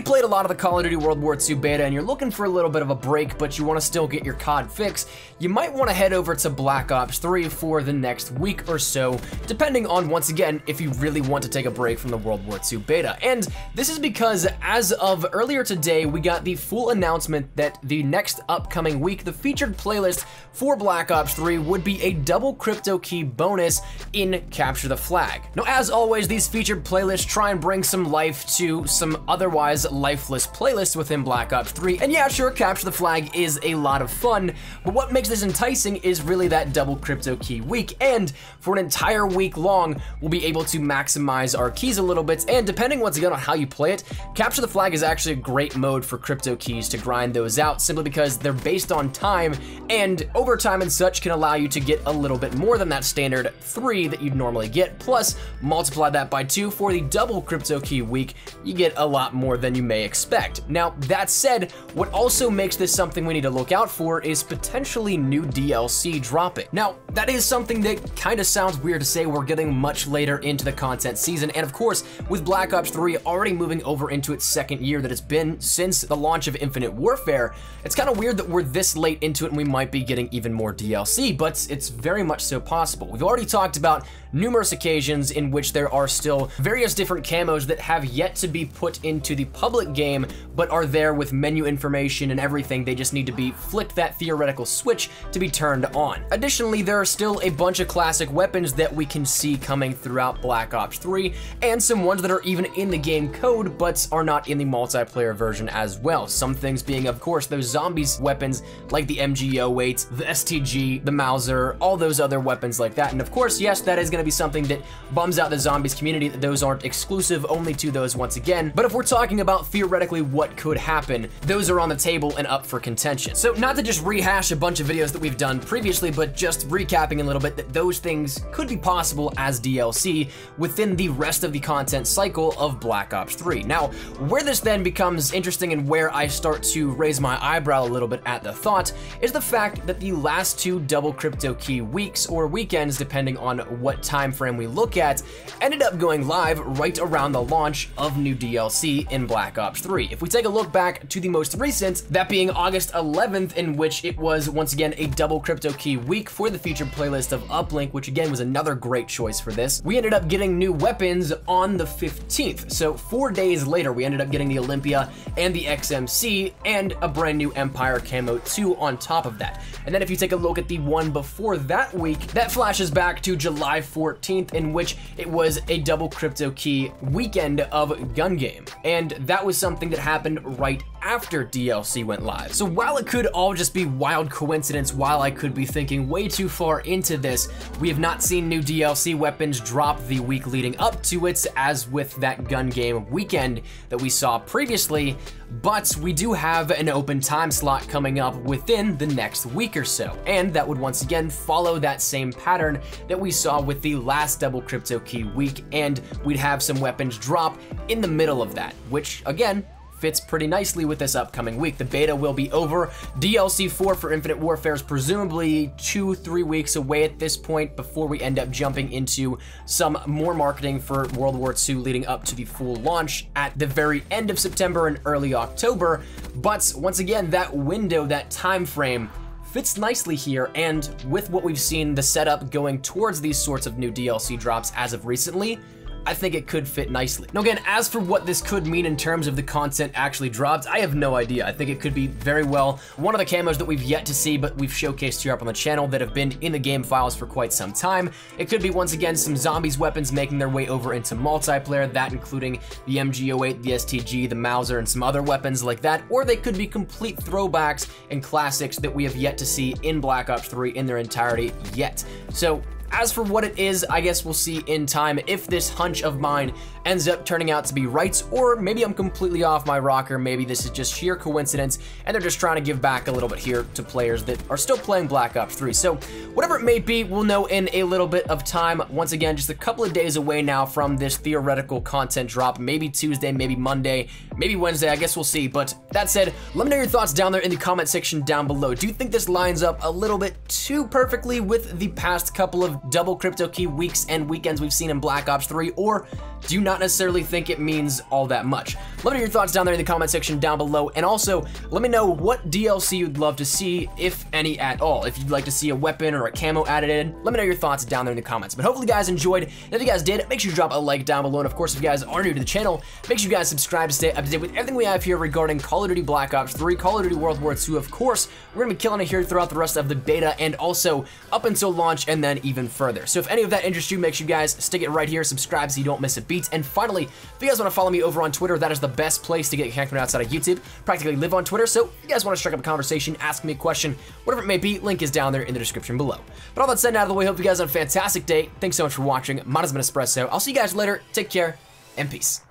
already played a lot of the Call of Duty World War II beta and you're looking for a little bit of a break, but you want to still get your COD fix, you might want to head over to Black Ops 3 for the next week or so, depending on, once again, if you really want to take a break from the World War II beta. And this is because as of earlier today, we got the full announcement that the next upcoming week, the featured playlist for Black Ops 3 would be a double crypto key bonus in Capture the Flag. Now, as always, these featured playlists try and bring some life to some otherwise lifeless playlists within Black Ops 3. And yeah, sure, Capture the Flag is a lot of fun, but what makes this enticing is really that double crypto key week. And for an entire week long, we'll be able to maximize our keys a little bit. And depending once again on how you play it, Capture the Flag is actually a great mode for crypto keys to grind those out, simply because they're based on time, and overtime and such can allow you to get a little bit more than that standard 3 that you'd normally get. Plus, multiply that by 2 for the double crypto key week, you get a lot more than you may expect. Now, that said, what also makes this something we need to look out for is potentially new DLC dropping. Now, that is something that kind of sounds weird to say we're getting much later into the content season, and of course, with Black Ops 3 already moving over into its second year that it's been since the launch of Infinite Warfare, it's kind of weird that we're this late into it and we might be getting even more DLC, but it's very much so possible. We've already talked about numerous occasions in which there are still various different camos that have yet to be put into the public game, but are there with menu information and everything. They just need to be flicked that theoretical switch to be turned on. Additionally, there are still a bunch of classic weapons that we can see coming throughout Black Ops 3, and some ones that are even in the game code, but are not in the multiplayer version as well. Some things being, of course, those zombies weapons like the MG08, the STG, the Mauser, all those other weapons like that. And of course, yes, that is going to be something that bums out the zombies community, that those aren't exclusive only to those once again. But if we're talking about theoretically what could happen, those are on the table and up for contention. So not to just rehash a bunch of videos that we've done previously, but just recapping a little bit that those things could be possible as DLC within the rest of the content cycle of Black Ops 3. Now, where this then becomes interesting and where I start to raise my eyebrow a little bit at the thought is the fact that the last 2 double crypto key weeks or weekends, depending on what time frame we look at, ended up going live right around the launch of new DLC in Black Ops 3. If we take a look back to the most recent, that being August 11th, in which it was once again a double crypto key week for the featured playlist of Uplink, which again was another great choice for this. We ended up getting new weapons on the 15th. So 4 days later, we ended up getting the Olympia and the XMC and a brand new Empire Camo 2 on top of that. And then if you take a look at the one before that week, that flashes back to July 14th, in which it was a double crypto key weekend of Gun Game. And that was something that happened right after DLC went live. So while it could all just be wild coincidence, while I could be thinking way too far into this, we have not seen new DLC weapons drop the week leading up to it, as with that Gun Game weekend that we saw previously, but we do have an open time slot coming up within the next week or so, and that would once again follow that same pattern that we saw with the last double crypto key week, and we'd have some weapons drop in the middle of that, which again fits pretty nicely with this upcoming week. The beta will be over. DLC 4 for Infinite Warfare is presumably 2-3 weeks away at this point before we end up jumping into some more marketing for World War II leading up to the full launch at the very end of September and early October. But once again, that window, that time frame fits nicely here, and with what we've seen, the setup going towards these sorts of new DLC drops as of recently, I think it could fit nicely. Now again, as for what this could mean in terms of the content actually dropped, I have no idea. I think it could be very well one of the camos that we've yet to see, but we've showcased here up on the channel that have been in the game files for quite some time. It could be once again some zombies weapons making their way over into multiplayer, that including the MG08, the STG, the Mauser, and some other weapons like that, or they could be complete throwbacks and classics that we have yet to see in Black Ops 3 in their entirety yet. So as for what it is, I guess we'll see in time if this hunch of mine ends up turning out to be right, or maybe I'm completely off my rocker. Maybe this is just sheer coincidence and they're just trying to give back a little bit here to players that are still playing Black Ops 3. So whatever it may be, we'll know in a little bit of time. Once again, just a couple of days away now from this theoretical content drop. Maybe Tuesday, maybe Monday, maybe Wednesday, I guess we'll see. But that said, let me know your thoughts down there in the comment section down below. Do you think this lines up a little bit too perfectly with the past couple of double crypto key weeks and weekends we've seen in Black Ops 3, or do you not necessarily think it means all that much? Let me know your thoughts down there in the comment section down below, and also let me know what DLC you'd love to see, if any at all. If you'd like to see a weapon or a camo added in, let me know your thoughts down there in the comments. But hopefully you guys enjoyed, and if you guys did, make sure you drop a like down below, and of course if you guys are new to the channel, make sure you guys subscribe to stay up to date with everything we have here regarding Call of Duty Black Ops 3, Call of Duty World War II, of course. We're gonna be killing it here throughout the rest of the beta, and also up until launch, and then even further. So if any of that interests you, make sure you guys stick it right here, subscribe so you don't miss a beat, and finally, if you guys want to follow me over on Twitter, that is the best place to get connected outside of YouTube. Practically live on Twitter, so if you guys want to strike up a conversation, ask me a question, whatever it may be, link is down there in the description below. But all that said and out of the way, hope you guys have a fantastic day. Thanks so much for watching. Mine has been Espresso. I'll see you guys later. Take care, and peace.